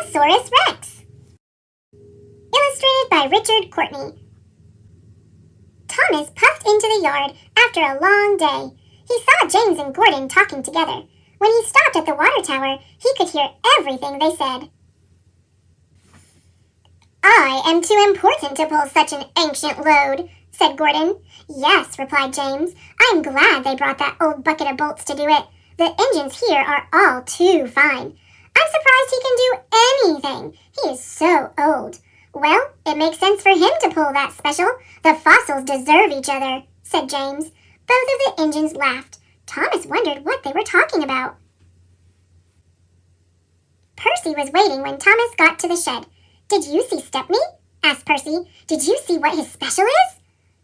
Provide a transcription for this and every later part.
Thomas-saurus Rex. Illustrated by Richard Courtney. Thomas puffed into the yard after a long day. He saw James and Gordon talking together. When he stopped at the water tower, he could hear everything they said. "I am too important to pull such an ancient load," said Gordon. "Yes," replied James. "I'm glad they brought that old bucket of bolts to do it. The engines here are all too fine. I'm surprised he can do anything. He is so old." "Well, it makes sense for him to pull that special. The fossils deserve each other," said James. Both of the engines laughed. Thomas wondered what they were talking about. Percy was waiting when Thomas got to the shed. "Did you see Stepney?" asked Percy. "Did you see what his special is?"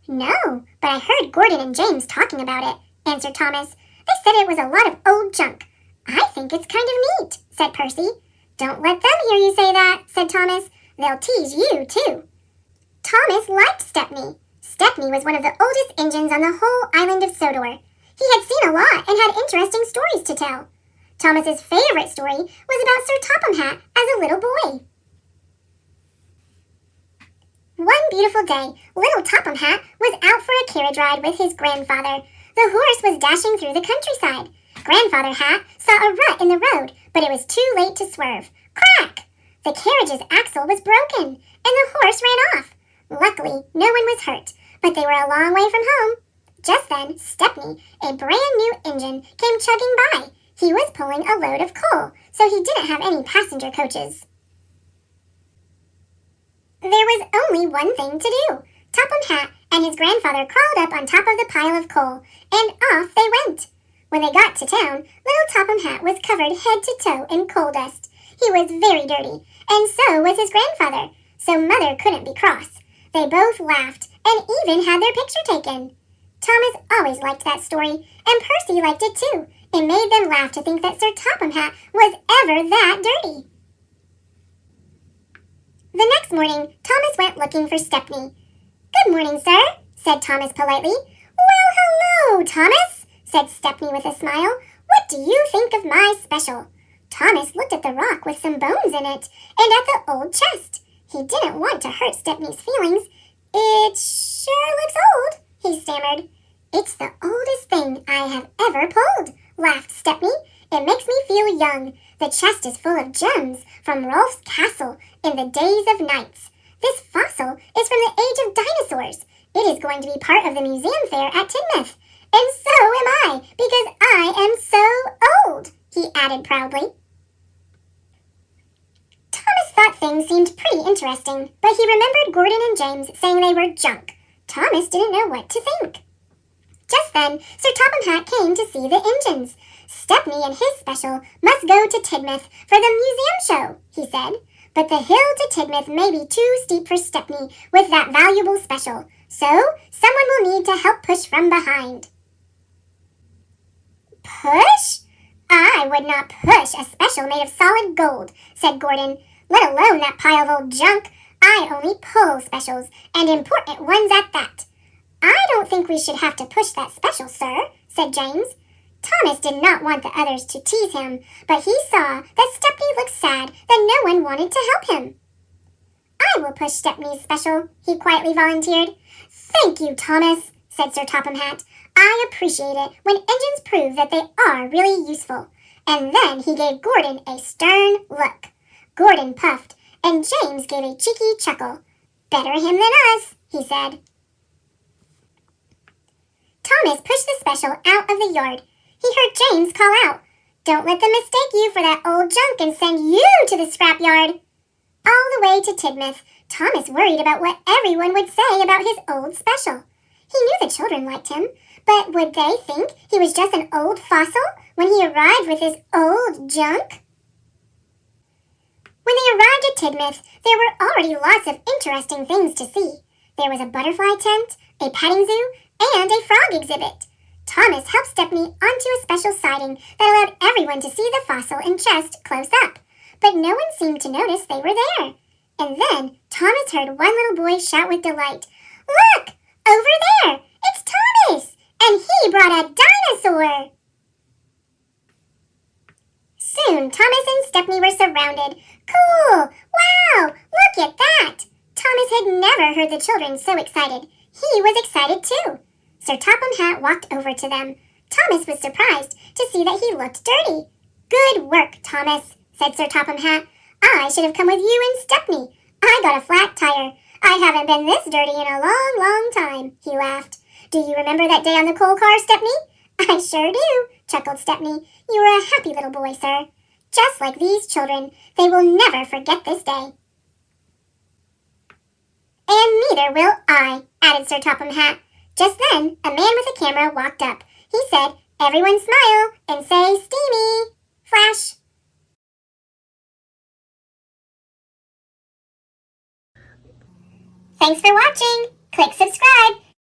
"No, but I heard Gordon and James talking about it," answered Thomas. "They said it was a lot of old junk." "I think it's kind of neat," said Percy. "Don't let them hear you say that," said Thomas. "They'll tease you, too." Thomas liked Stepney. Stepney was one of the oldest engines on the whole island of Sodor. He had seen a lot and had interesting stories to tell. Thomas's favorite story was about Sir Topham Hatt as a little boy. One beautiful day, little Topham Hatt was out for a carriage ride with his grandfather. The horse was dashing through the countryside. Grandfather Hatt saw a rut in the road, but it was too late to swerve. Crack! The carriage's axle was broken, and the horse ran off. Luckily, no one was hurt, but they were a long way from home. Just then, Stepney, a brand-new engine, came chugging by. He was pulling a load of coal, so he didn't have any passenger coaches. There was only one thing to do. Topham Hatt and his grandfather crawled up on top of the pile of coal, and off they went. When they got to town, little Topham Hatt was covered head to toe in coal dust. He was very dirty, and so was his grandfather, so Mother couldn't be cross. They both laughed and even had their picture taken. Thomas always liked that story, and Percy liked it too. It made them laugh to think that Sir Topham Hatt was ever that dirty. The next morning, Thomas went looking for Stepney. "Good morning, sir," said Thomas politely. "Well, hello, Thomas," said Stepney with a smile. "What do you think of my special?" Thomas looked at the rock with some bones in it, and at the old chest. He didn't want to hurt Stepney's feelings. "It sure looks old," he stammered. "It's the oldest thing I have ever pulled," laughed Stepney. "It makes me feel young. The chest is full of gems from Rolf's castle in the days of knights. This fossil is from the age of dinosaurs. It is going to be part of the museum fair at Tidmouth. And so am I, because I am so old," he added proudly. Thomas thought things seemed pretty interesting, but he remembered Gordon and James saying they were junk. Thomas didn't know what to think. Just then, Sir Topham Hatt came to see the engines. "Stepney and his special must go to Tidmouth for the museum show," he said. "But the hill to Tidmouth may be too steep for Stepney with that valuable special, so someone will need to help push from behind." "Push? I would not push a special made of solid gold," said Gordon. "Let alone that pile of old junk. I only pull specials, and important ones at that." "I don't think we should have to push that special, sir," said James. Thomas did not want the others to tease him, but he saw that Stepney looked sad that no one wanted to help him. "I will push Stepney's special," he quietly volunteered. "Thank you, Thomas," said Sir Topham Hatt. "I appreciate it when engines prove that they are really useful." And then he gave Gordon a stern look. Gordon puffed, and James gave a cheeky chuckle. "Better him than us," he said. Thomas pushed the special out of the yard. He heard James call out, "Don't let them mistake you for that old junk and send you to the scrapyard." All the way to Tidmouth, Thomas worried about what everyone would say about his old special. He knew the children liked him, but would they think he was just an old fossil when he arrived with his old junk? When they arrived at Tidmouth, there were already lots of interesting things to see. There was a butterfly tent, a petting zoo, and a frog exhibit. Thomas helped Stepney onto a special siding that allowed everyone to see the fossil and chest close up, but no one seemed to notice they were there. And then Thomas heard one little boy shout with delight, "Look! Over there! It's Thomas! And he brought a dinosaur!" Soon, Thomas and Stepney were surrounded. Cool! Wow! Look at that! Thomas had never heard the children so excited. He was excited too. Sir Topham Hatt walked over to them. Thomas was surprised to see that he looked dirty. Good work, Thomas, said Sir Topham Hatt. I should have come with you and Stepney. I got a flat tire. I haven't been this dirty in a long, long time, he laughed. Do you remember that day on the coal car, Stepney? I sure do, chuckled Stepney. You were a happy little boy, sir. Just like these children, they will never forget this day. And neither will I, added Sir Topham Hatt. Just then, a man with a camera walked up. He said, Everyone smile and say steamy. Flash. Thanks for watching. Click subscribe